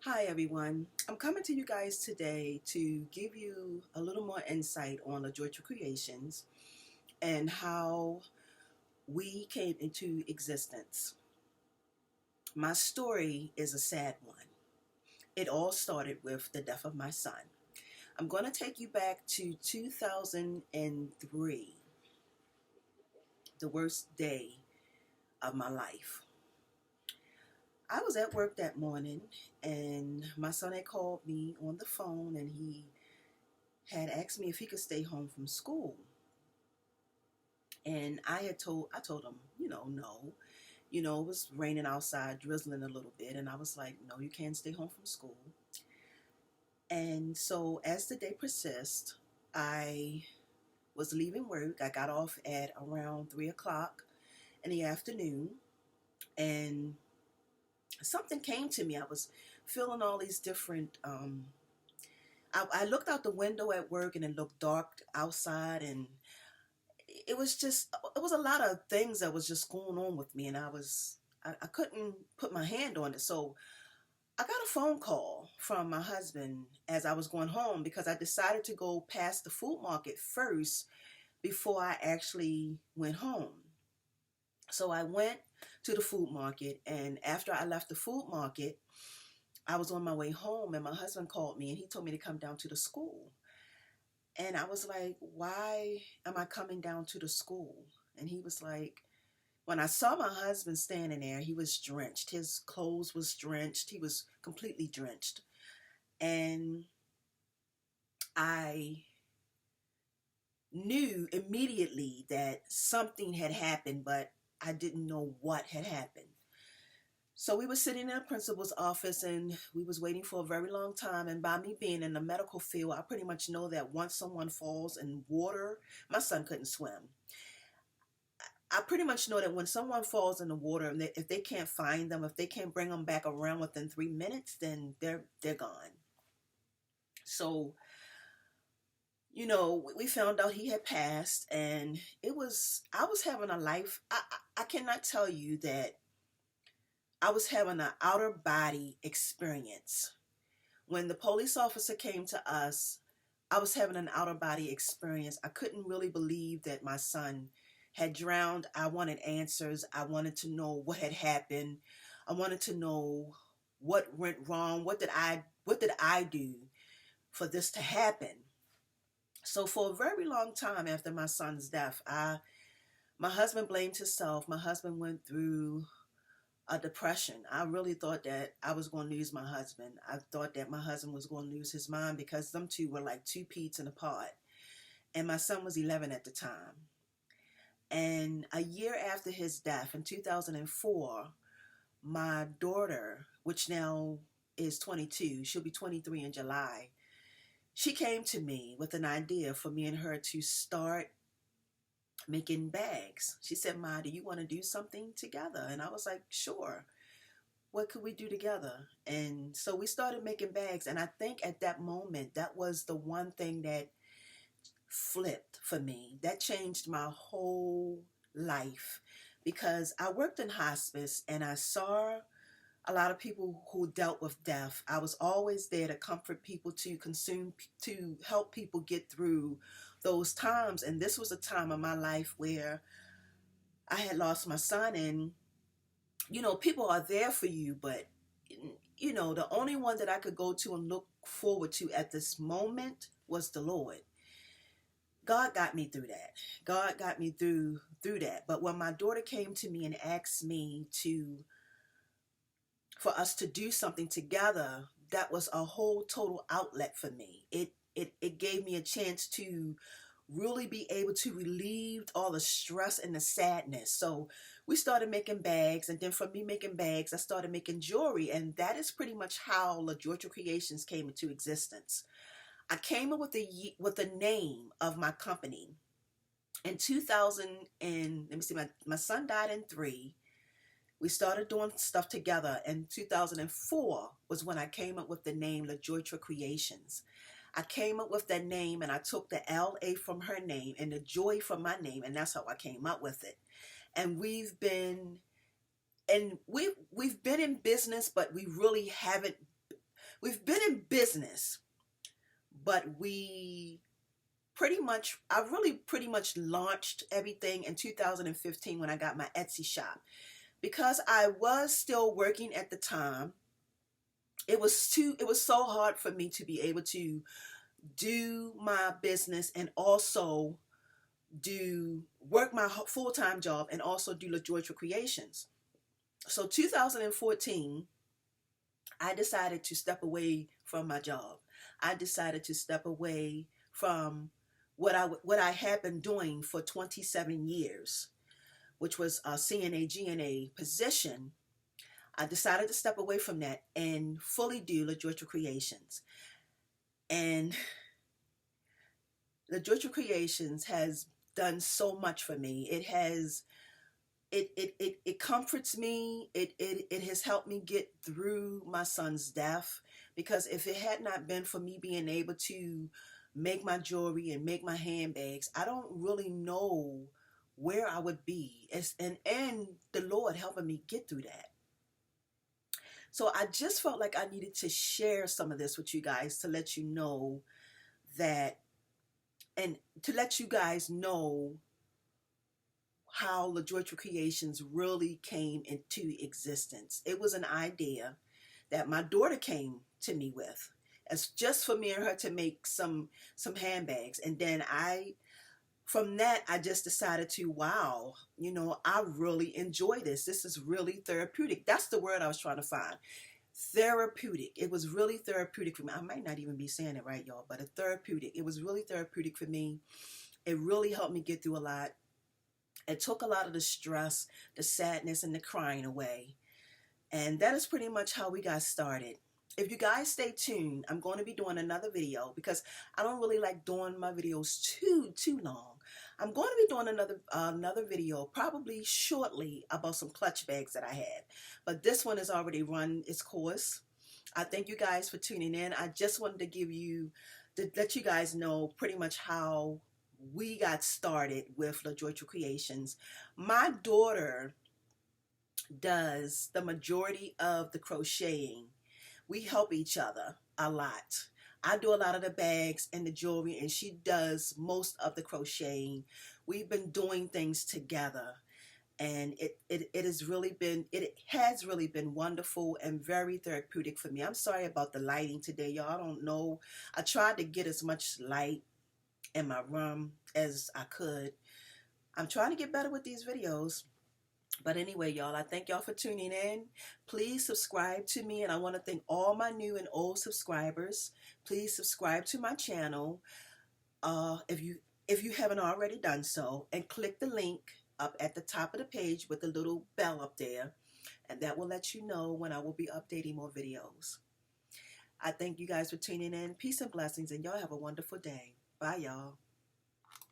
Hi everyone. I'm coming to you guys today to give you a little more insight on Lajoytra Creations and how we came into existence. My story is a sad one. It all started with the death of my son. I'm going to take you back to 2003, the worst day of my life. I was at work that morning and my son had called me on the phone and he had asked me if he could stay home from school. And I told him, no. It was raining outside, drizzling a little bit, and I was like, no, you can't stay home from school. And so as the day persists, I was leaving work. I got off at around 3 o'clock in the afternoon, and something came to me. I was feeling all these different. I looked out the window at work, and it looked dark outside, and it was a lot of things that was just going on with me, and I couldn't put my hand on it. So I got a phone call from my husband as I was going home because I decided to go past the food market first before I actually went home. So I went to the food market, and after I left the food market, I was on my way home, and my husband called me and he told me to come down to the school. And I was like, why am I coming down to the school? And he was like, when I saw my husband standing there, he was drenched. His clothes was drenched. He was completely drenched. And I knew immediately that something had happened, but I didn't know what had happened. So we were sitting in the principal's office and we was waiting for a very long time. And by me being in the medical field, I pretty much know that once someone falls in water, my son couldn't swim. I pretty much know that when someone falls in the water, and if they can't find them, if they can't bring them back around within 3 minutes, then they're gone. So, we found out he had passed, and I was having a life. I cannot tell you that I was having an outer body experience. When the police officer came to us, I was having an outer body experience. I couldn't really believe that my son had drowned. I wanted answers. I wanted to know what had happened. I wanted to know what went wrong. What did I do for this to happen? So for a very long time after my son's death, my husband blamed himself. My husband went through a depression. I really thought that I was going to lose my husband. I thought that my husband was going to lose his mind because them two were like two peas in a pod. And my son was 11 at the time. And a year after his death, in 2004, my daughter, which now is 22, she'll be 23 in July, she came to me with an idea for me and her to start making bags. She said, Ma, do you want to do something together? And I was like, sure. What could we do together? And so we started making bags. And I think at that moment, that was the one thing that flipped for me. That changed my whole life because I worked in hospice and I saw a lot of people who dealt with death. I was always there to comfort people, to help people get through those times. And this was a time of my life where I had lost my son, and people are there for you, but the only one that I could go to and look forward to at this moment was the Lord. God got me through that. God got me through that. But when my daughter came to me and asked me for us to do something together, that was a whole total outlet for me. It gave me a chance to really be able to relieve all the stress and the sadness. So we started making bags, and then from me making bags, I started making jewelry, and that is pretty much how Lajoytra Creations came into existence. I came up with the name of my company in 2000, and let me see, my son died in 3. We started doing stuff together. In 2004 was when I came up with the name Lajoytra Creations. I came up with that name and I took the LA from her name and the joy from my name, and that's how I came up with it. And we've been in business, but we really haven't. we've been in business, but we pretty much, I really pretty much launched everything in 2015 when I got my Etsy shop. Because I was still working at the time, it was so hard for me to be able to do my business and also do work my full-time job and also do LaJoytra Creations. So 2014, I decided to step away from my job. I decided to step away from what I had been doing for 27 years, which was a CNA GNA position. I decided to step away from that and fully do LaJoytra Creations. And LaJoytra Creations has done so much for me. It has it comforts me. It has helped me get through my son's death, because if it had not been for me being able to make my jewelry and make my handbags, I don't really know where I would be. And the Lord helping me get through that. So I just felt like I needed to share some of this with you guys to let you know that, and to let you guys know how LaJoytra Creations really came into existence. It was an idea that my daughter came to me with, as just for me and her to make some handbags. And then from that, I just decided to, wow, I really enjoy this. This is really therapeutic. That's the word I was trying to find. Therapeutic. It was really therapeutic for me. I might not even be saying it right, y'all, but a therapeutic. It was really therapeutic for me. It really helped me get through a lot. It took a lot of the stress, the sadness, and the crying away. And that is pretty much how we got started. If you guys stay tuned, I'm going to be doing another video, because I don't really like doing my videos too long. I'm going to be doing another video probably shortly about some clutch bags that I had. But this one has already run its course. I thank you guys for tuning in. I just wanted to let you guys know pretty much how we got started with LaJoytra Creations. My daughter does the majority of the crocheting. We help each other a lot. I do a lot of the bags and the jewelry, and she does most of the crocheting. We've been doing things together, and it has really been wonderful and very therapeutic for me. I'm sorry about the lighting today, y'all. I don't know. I tried to get as much light in my room as I could. I'm trying to get better with these videos. But anyway, y'all, I thank y'all for tuning in. Please subscribe to me, and I want to thank all my new and old subscribers. Please subscribe to my channel if you haven't already done so, and click the link up at the top of the page with the little bell up there, and that will let you know when I will be updating more videos. I thank you guys for tuning in. Peace and blessings, and y'all have a wonderful day. Bye, y'all.